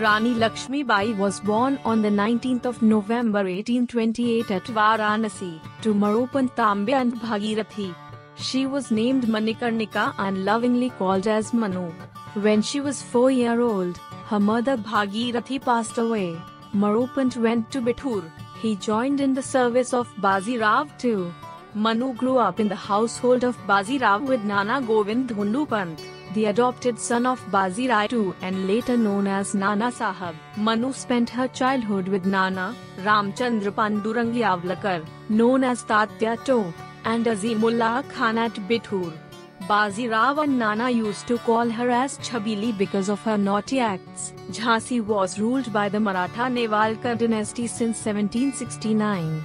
Rani Lakshmi Bai was born on the 19th of November 1828 at Varanasi, to Maropan Tambe and Bhagirathi. She was named Manikarnika and lovingly called as Manu. When she was 4 years old, her mother Bhagirathi passed away. Maropant went to Bithur. He joined in the service of Bazi Rao too. Manu grew up in the household of Bazi Rao with Nana Govind Dhundu Pant, the adopted son of Bazi Rai II and later known as Nana Sahab. Manu spent her childhood with Nana Ramchandra Pandurang Yavlakar, known as Tatya Top, and Azimullah Khan at Bithur. Bazi Rao and Nana used to call her as Chabili because of her naughty acts. Jhansi was ruled by the Maratha Nevalkar dynasty since 1769.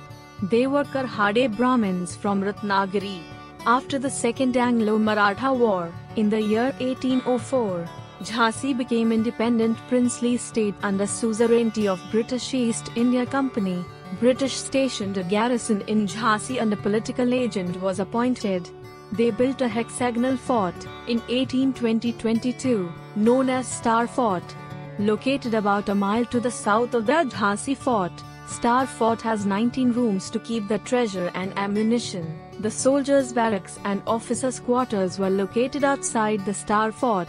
They were Karhade Brahmins from Ratnagiri. After the Second Anglo-Maratha War, in the year 1804, Jhansi became independent princely state under suzerainty of British East India Company. British stationed a garrison in Jhansi and a political agent was appointed. They built a hexagonal fort in 1822, known as Star Fort. Located about a mile to the south of the Jhansi fort, Star Fort has 19 rooms to keep the treasure and ammunition. The soldiers' barracks and officers' quarters were located outside the Star Fort.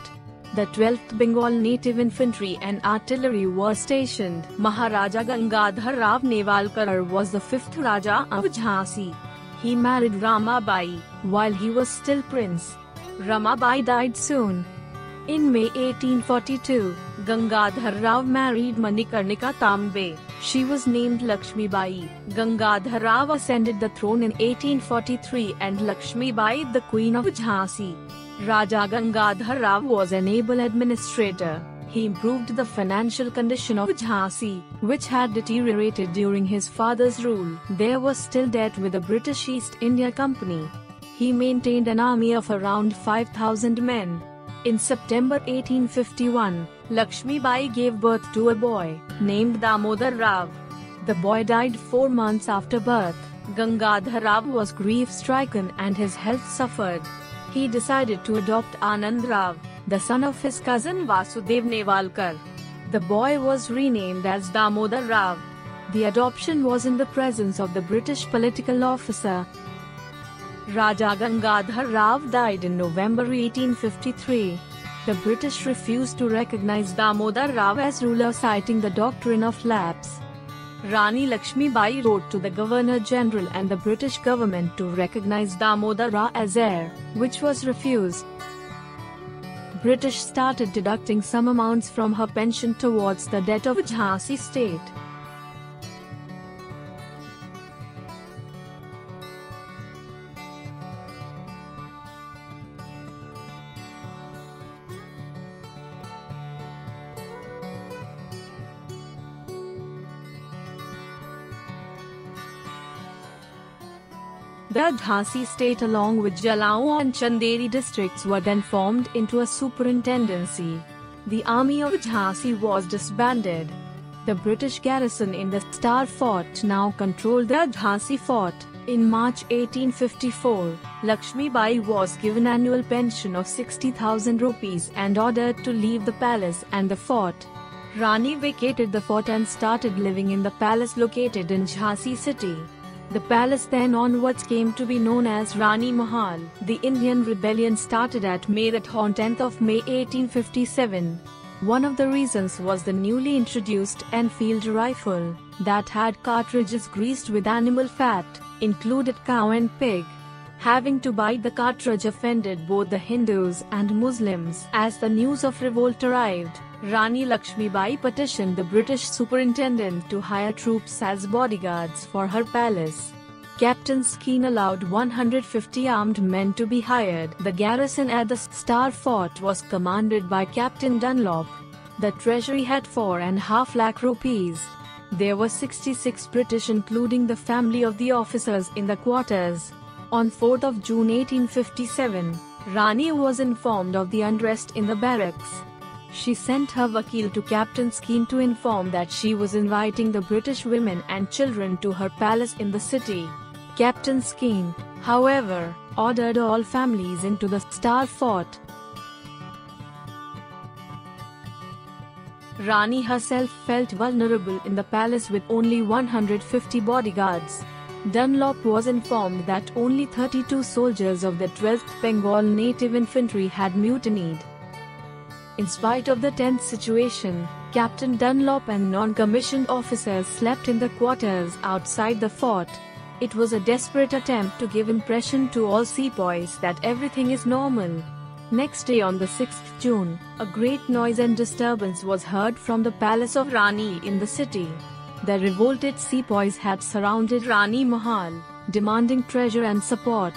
The 12th Bengal Native Infantry and Artillery were stationed. Maharaja Gangadhar Rao Nevalkar was the 5th Raja of Jhansi. He married Ramabai while he was still prince. Ramabai died soon. In May 1842, Gangadhar Rao married Manikarnika Tambe. She was named Lakshmi Bai. Gangadhar Rao ascended the throne in 1843 and Lakshmi Bai the Queen of Jhansi. Raja Gangadhar Rao was an able administrator. He improved the financial condition of Jhansi, which had deteriorated during his father's rule. There was still debt with the British East India Company. He maintained an army of around 5,000 men. In September 1851, Lakshmi Bai gave birth to a boy, named Damodar Rao. The boy died 4 months after birth. Gangadhar Rao was grief-stricken and his health suffered. He decided to adopt Anand Rao, the son of his cousin Vasudev Nevalkar. The boy was renamed as Damodar Rao. The adoption was in the presence of the British political officer. Raja Gangadhar Rao died in November 1853. The British refused to recognize Damodar Rao as ruler, citing the doctrine of lapse. Rani Lakshmi Bai wrote to the Governor-General and the British government to recognize Damodar Rao as heir, which was refused. British started deducting some amounts from her pension towards the debt of Jhansi state. The Jhansi state along with Jalao and Chanderi districts were then formed into a superintendency. The army of Jhansi was disbanded. The British garrison in the Star Fort now controlled the Jhansi fort. In March 1854, Lakshmi Bai was given annual pension of 60,000 rupees and ordered to leave the palace and the fort. Rani vacated the fort and started living in the palace located in Jhansi city. The palace then onwards came to be known as Rani Mahal. The Indian rebellion started at Meerut on 10th of May 1857. One of the reasons was the newly introduced Enfield rifle, that had cartridges greased with animal fat, included cow and pig. Having to buy the cartridge offended both the Hindus and Muslims. As the news of revolt arrived, Rani Lakshmi Bai petitioned the British superintendent to hire troops as bodyguards for her palace. Captain Skene allowed 150 armed men to be hired. The garrison at the Star Fort was commanded by Captain Dunlop. The treasury had 4.5 lakh rupees. There were 66 British including the family of the officers in the quarters. On 4th of June 1857, Rani was informed of the unrest in the barracks. She sent her vakil to Captain Skene to inform that she was inviting the British women and children to her palace in the city. Captain Skene, however, ordered all families into the Star Fort. Rani herself felt vulnerable in the palace with only 150 bodyguards. Dunlop was informed that only 32 soldiers of the 12th Bengal Native Infantry had mutinied. In spite of the tense situation, Captain Dunlop and non-commissioned officers slept in the quarters outside the fort. It was a desperate attempt to give impression to all sepoys that everything is normal. Next day on the 6th June, a great noise and disturbance was heard from the palace of Rani in the city. The revolted sepoys had surrounded Rani Mahal, demanding treasure and support.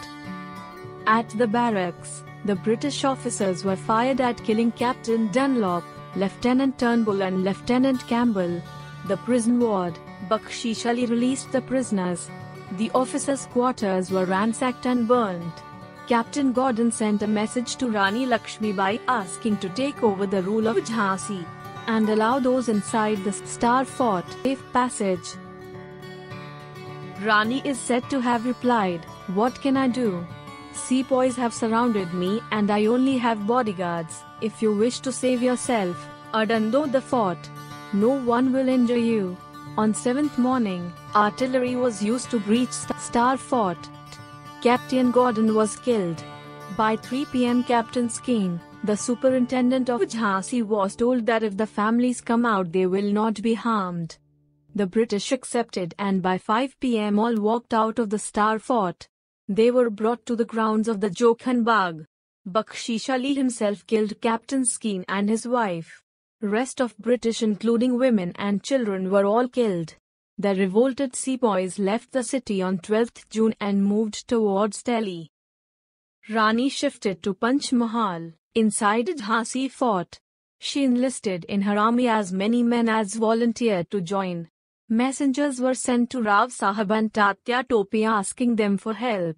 At the barracks, the British officers were fired at, killing Captain Dunlop, Lieutenant Turnbull and Lieutenant Campbell. The prison ward, Bakshish Ali, released the prisoners. The officers' quarters were ransacked and burned. Captain Gordon sent a message to Rani Lakshmibai asking to take over the rule of Jhansi and allow those inside the Star Fort safe passage. Rani is said to have replied, "What can I do? Sepoys have surrounded me and I only have bodyguards. If you wish to save yourself, abandon the fort. No one will injure you." On 7th morning, artillery was used to breach Star Fort. Captain Gordon was killed. By 3 p.m. Captain Skene, the superintendent of Jhansi, was told that if the families come out they will not be harmed. The British accepted and by 5 p.m. all walked out of the Star Fort. They were brought to the grounds of the Jokhan Bagh. Bakshish Ali himself killed Captain Skene and his wife. Rest of British including women and children were all killed. The revolted sepoys left the city on 12th June and moved towards Delhi. Rani shifted to Panch Mahal, inside Jhansi fort. She enlisted in her army as many men as volunteered to join. Messengers were sent to Rao Sahib and Tatya Tope asking them for help.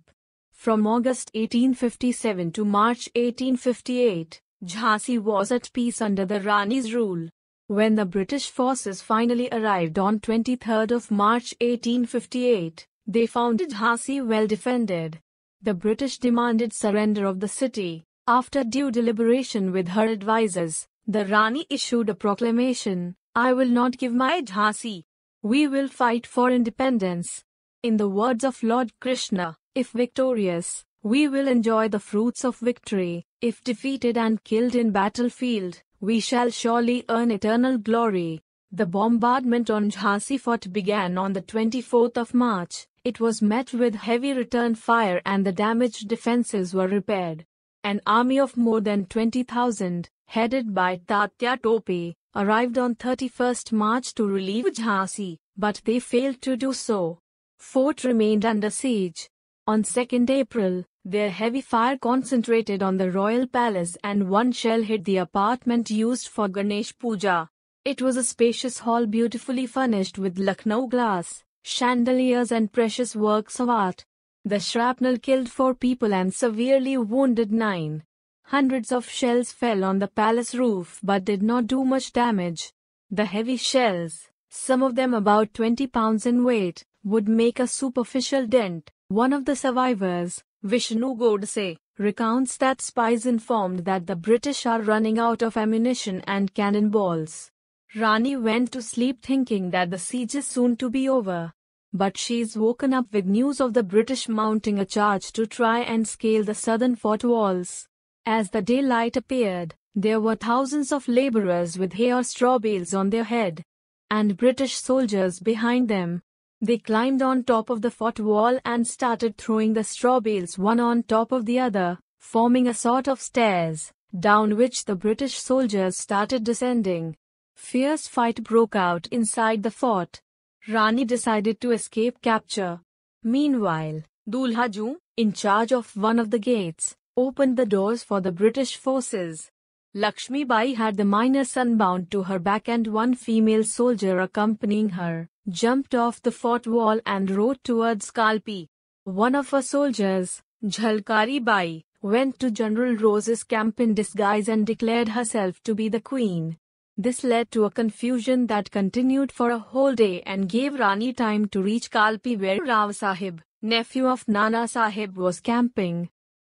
From August 1857 to March 1858, Jhansi was at peace under the Rani's rule. When the British forces finally arrived on 23rd of March 1858, they found Jhansi well defended. The British demanded surrender of the city. After due deliberation with her advisers, the Rani issued a proclamation, "I will not give my Jhansi. We will fight for independence." In the words of Lord Krishna, "If victorious, we will enjoy the fruits of victory. If defeated and killed in battlefield, we shall surely earn eternal glory." The bombardment on Jhansi fort began on the 24th of March. It was met with heavy return fire and the damaged defenses were repaired. An army of more than 20,000, headed by Tatya Tope, arrived on 31st March to relieve Jhansi, but they failed to do so. Fort remained under siege. On 2nd April, their heavy fire concentrated on the royal palace and one shell hit the apartment used for Ganesh Puja. It was a spacious hall beautifully furnished with Lucknow glass, chandeliers and precious works of art. The shrapnel killed 4 people and severely wounded 9. Hundreds of shells fell on the palace roof but did not do much damage. The heavy shells, some of them about 20 pounds in weight, would make a superficial dent. One of the survivors, Vishnu Godse, recounts that spies informed that the British are running out of ammunition and cannonballs. Rani went to sleep thinking that the siege is soon to be over. But she is woken up with news of the British mounting a charge to try and scale the southern fort walls. As the daylight appeared, there were thousands of laborers with hay or straw bales on their head, and British soldiers behind them. They climbed on top of the fort wall and started throwing the straw bales one on top of the other, forming a sort of stairs, down which the British soldiers started descending. Fierce fight broke out inside the fort. Rani decided to escape capture. Meanwhile, Dulha Ju, in charge of one of the gates, opened the doors for the British forces. Lakshmi Bai had the miners unbound to her back and one female soldier accompanying her, jumped off the fort wall and rode towards Kalpi. One of her soldiers, Jhalkari Bai, went to General Rose's camp in disguise and declared herself to be the queen. This led to a confusion that continued for a whole day and gave Rani time to reach Kalpi where Rao Sahib, nephew of Nana Sahib, was camping.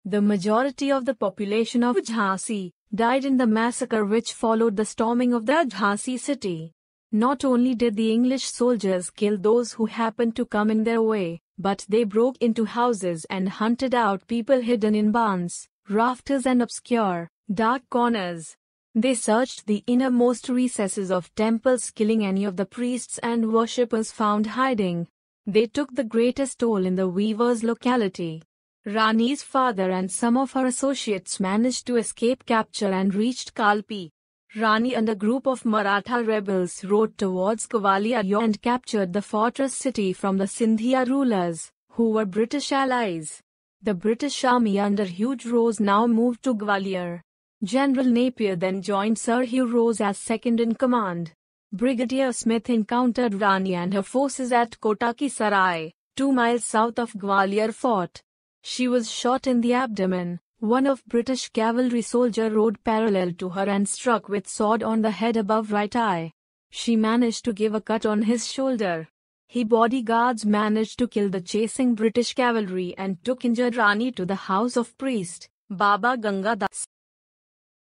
The majority of the population of Jhansi, died in the massacre which followed the storming of the Jhansi city. Not only did the English soldiers kill those who happened to come in their way, but they broke into houses and hunted out people hidden in barns, rafters and obscure, dark corners. They searched the innermost recesses of temples, killing any of the priests and worshippers found hiding. They took the greatest toll in the weavers' locality. Rani's father and some of her associates managed to escape capture and reached Kalpi. Rani and a group of Maratha rebels rode towards Gwalior and captured the fortress city from the Sindhia rulers, who were British allies. The British army under Hugh Rose now moved to Gwalior. General Napier then joined Sir Hugh Rose as second in command. Brigadier Smith encountered Rani and her forces at Kota Ki Sarai, 2 miles south of Gwalior Fort. She was shot in the abdomen. One of British cavalry soldier rode parallel to her and struck with sword on the head above right eye. She managed to give a cut on his shoulder. His bodyguards managed to kill the chasing British cavalry and took injured Rani to the house of priest Baba Ganga Das.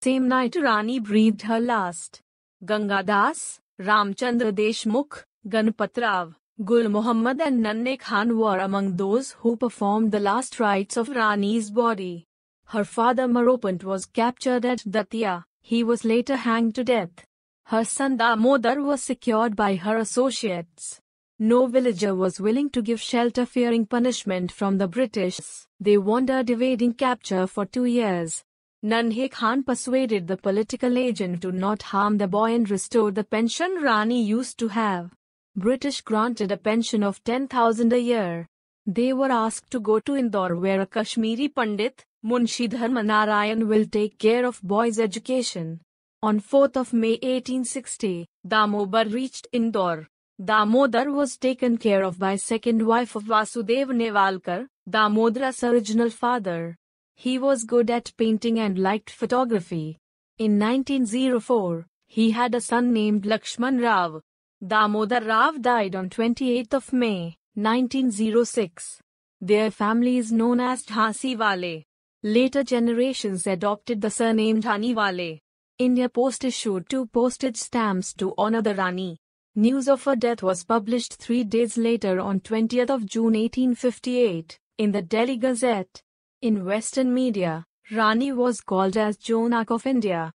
Same night Rani breathed her last. Ganga Das, Ramchandra Deshmukh, Ganpat Rao, Gul Muhammad and Nanne Khan were among those who performed the last rites of Rani's body. Her father Moropant was captured at Datia. He was later hanged to death. Her son Damodar was secured by her associates. No villager was willing to give shelter fearing punishment from the British. They wandered evading capture for 2 years. Nanhe Khan persuaded the political agent to not harm the boy and restore the pension Rani used to have. British granted a pension of 10,000 a year. They were asked to go to Indore where a Kashmiri Pandit, Munshi Dharmanarayan, will take care of boys' education. On 4th of May 1860, Damodar reached Indore. Damodar was taken care of by second wife of Vasudev Nevalkar, Damodar's original father. He was good at painting and liked photography. In 1904, he had a son named Lakshman Rao. Damodar Rao died on 28th of May, 1906. Their family is known as Jhansi Wale. Later generations adopted the surname Jhani Wale. India Post issued 2 postage stamps to honor the Rani. News of her death was published 3 days later on 20th of June 1858, in the Delhi Gazette. In Western media, Rani was called as Joan Arc of India.